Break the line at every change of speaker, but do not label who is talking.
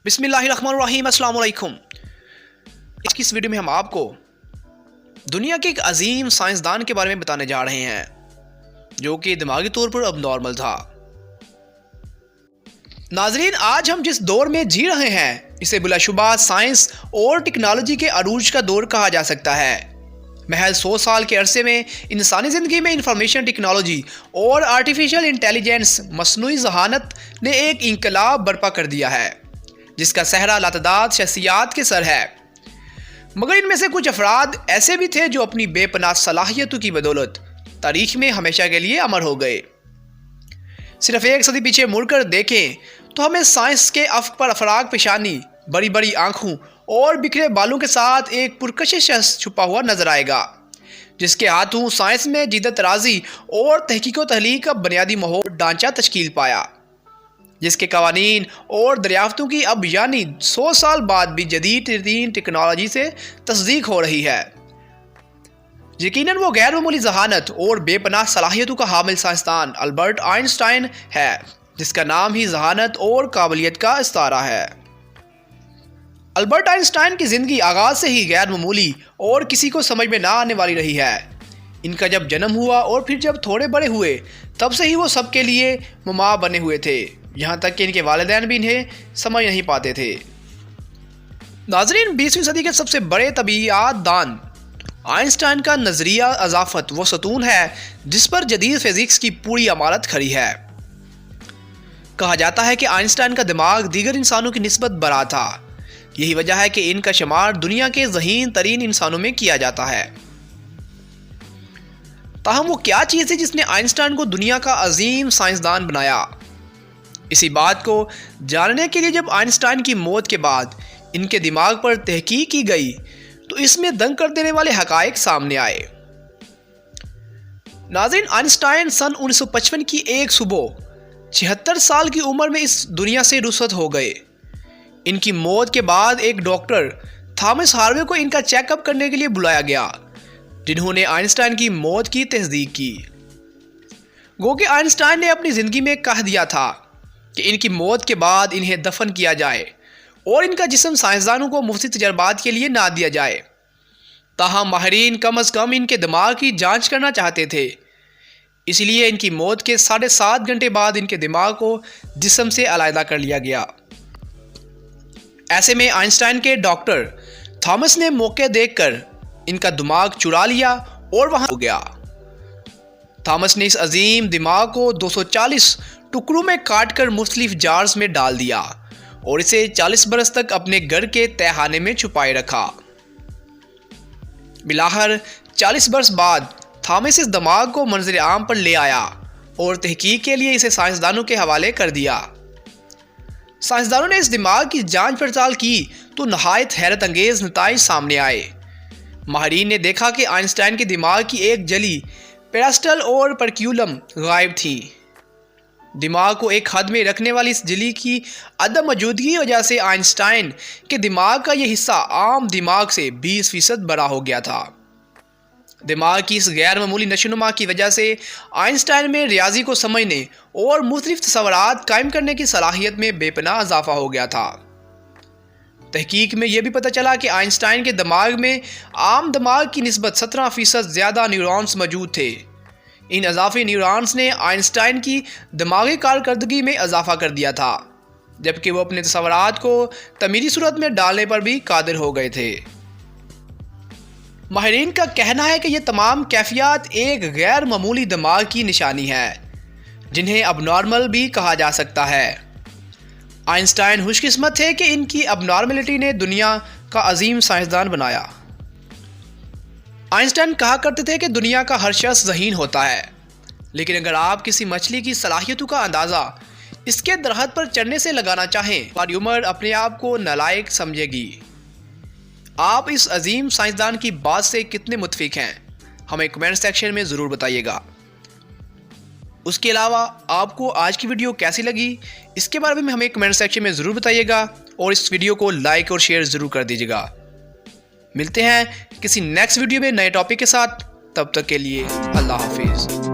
بسم اللہ الرحمن الرحیم۔ السلام علیکم۔ اس کی اس ویڈیو میں ہم آپ کو دنیا کے ایک عظیم سائنسدان کے بارے میں بتانے جا رہے ہیں جو کہ دماغی طور پر اب نارمل تھا۔ ناظرین، آج ہم جس دور میں جی رہے ہیں اسے بلا شبہ سائنس اور ٹیکنالوجی کے عروج کا دور کہا جا سکتا ہے۔ محض 100 سال کے عرصے میں انسانی زندگی میں انفارمیشن ٹیکنالوجی اور آرٹیفیشل انٹیلیجنس مصنوعی ذہانت نے ایک انقلاب برپا کر دیا ہے جس کا صحرا لاتعداد شخصیات کے سر ہے، مگر ان میں سے کچھ افراد ایسے بھی تھے جو اپنی بے پناہ صلاحیتوں کی بدولت تاریخ میں ہمیشہ کے لیے امر ہو گئے۔ صرف ایک صدی پیچھے مڑ کر دیکھیں تو ہمیں سائنس کے افق پر افراگ پیشانی، بڑی بڑی آنکھوں اور بکھرے بالوں کے ساتھ ایک پرکشش شخص چھپا ہوا نظر آئے گا جس کے ہاتھوں سائنس میں جدت رازی اور تحقیق و تحلیل کا بنیادی ماحول ڈھانچہ تشکیل پایا، جس کے قوانین اور دریافتوں کی اب یعنی 100 سال بعد بھی جدید ترین ٹیکنالوجی سے تصدیق ہو رہی ہے۔ یقیناً وہ غیر معمولی ذہانت اور بے پناہ صلاحیتوں کا حامل سائنسدان البرٹ آئنسٹائن ہے، جس کا نام ہی ذہانت اور قابلیت کا استعارہ ہے۔ البرٹ آئنسٹائن کی زندگی آغاز سے ہی غیر معمولی اور کسی کو سمجھ میں نہ آنے والی رہی ہے۔ ان کا جب جنم ہوا اور پھر جب تھوڑے بڑے ہوئے تب سے ہی وہ سب کے لیے مما بنے ہوئے تھے، یہاں تک کہ ان کے والدین بھی انہیں سمجھ نہیں پاتے تھے۔ ناظرین، 20ویں صدی کے سب سے بڑے طبیعیات دان آئنسٹائن کا نظریہ اضافت وہ ستون ہے جس پر جدید فزکس کی پوری عمارت کھڑی ہے۔ کہا جاتا ہے کہ آئنسٹائن کا دماغ دیگر انسانوں کی نسبت بڑا تھا، یہی وجہ ہے کہ ان کا شمار دنیا کے ذہین ترین انسانوں میں کیا جاتا ہے۔ تاہم وہ کیا چیز ہے جس نے آئنسٹائن کو دنیا کا عظیم سائنسدان بنایا؟ اسی بات کو جاننے کے لیے جب آئنسٹائن کی موت کے بعد ان کے دماغ پر تحقیق کی گئی تو اس میں دنگ کر دینے والے حقائق سامنے آئے۔ ناظرین، آئنسٹائن سن 1955 کی ایک صبح 76 سال کی عمر میں اس دنیا سے رخصت ہو گئے۔ ان کی موت کے بعد ایک ڈاکٹر تھامس ہاروے کو ان کا چیک اپ کرنے کے لیے بلایا گیا، جنہوں نے آئنسٹائن کی موت کی تصدیق کی۔ گو کہ آئنسٹائن نے اپنی زندگی میں کہہ دیا تھا کہ ان کی موت کے بعد انہیں دفن کیا جائے اور ان کا جسم سائنسدانوں کو مفتی تجربات کے لیے نہ دیا جائے۔ تاہم ماہرین کم از کم ان کے دماغ کی جانچ کرنا چاہتے تھے، اس لیے ان کی موت کے 7.5 گھنٹے بعد ان کے دماغ کو جسم سے علیحدہ کر لیا گیا۔ ایسے میں آئنسٹائن کے ڈاکٹر تھامس نے موقع دیکھ کر ان کا دماغ چرا لیا اور وہاں ہو گیا۔ تھامس نے اس عظیم دماغ کو 240 ٹکڑوں میں کاٹ کر مختلف جارز میں ڈال دیا اور اسے 40 برس تک اپنے گھر کے تہہ خانے میں چھپائے رکھا۔ بلاخر 40 برس بعد تھامس اس دماغ کو منظر عام پر لے آیا اور تحقیق کے لیے اسے سائنسدانوں کے حوالے کر دیا۔ سائنسدانوں نے اس دماغ کی جانچ پڑتال کی تو نہایت حیرت انگیز نتائج سامنے آئے۔ ماہرین نے دیکھا کہ آئنسٹائن کے دماغ کی ایک جلی پیراسٹل اور پرکیولم غائب تھی۔ دماغ کو ایک حد میں رکھنے والی اس جلی کی عدم موجودگی کی وجہ سے آئنسٹائن کے دماغ کا یہ حصہ عام دماغ سے 20% بڑا ہو گیا تھا۔ دماغ کی اس غیر معمولی نشوونما کی وجہ سے آئنسٹائن میں ریاضی کو سمجھنے اور مختلف تصورات قائم کرنے کی صلاحیت میں بے پناہ اضافہ ہو گیا تھا۔ تحقیق میں یہ بھی پتہ چلا کہ آئنسٹائن کے دماغ میں عام دماغ کی نسبت 17% زیادہ نیورونز موجود تھے۔ ان اضافی نیورونز نے آئنسٹائن کی دماغی کارکردگی میں اضافہ کر دیا تھا، جبکہ وہ اپنے تصورات کو تعمیری صورت میں ڈالنے پر بھی قادر ہو گئے تھے۔ ماہرین کا کہنا ہے کہ یہ تمام کیفیات ایک غیر معمولی دماغ کی نشانی ہے جنہیں اب نارمل بھی کہا جا سکتا ہے۔ آئنسٹائن خوش قسمت تھے کہ ان کی اب نارملٹی نے دنیا کا عظیم سائنسدان بنایا۔ آئنسٹائن کہا کرتے تھے کہ دنیا کا ہر شخص ذہین ہوتا ہے، لیکن اگر آپ کسی مچھلی کی صلاحیتوں کا اندازہ اس کے درخت پر چڑھنے سے لگانا چاہیں تو ہماری عمر اپنے آپ کو نالائق سمجھے گی۔ آپ اس عظیم سائنسدان کی بات سے کتنے متفق ہیں ہمیں کمنٹ سیکشن میں ضرور بتائیے گا۔ اس کے علاوہ آپ کو آج کی ویڈیو کیسی لگی اس کے بارے میں ہمیں کمنٹ سیکشن میں ضرور بتائیے گا اور اس ویڈیو کو لائک اور شیئر ضرور کر دیجیے گا۔ ملتے ہیں کسی نیکسٹ ویڈیو میں نئے ٹاپک کے ساتھ، تب تک کے لیے اللہ حافظ۔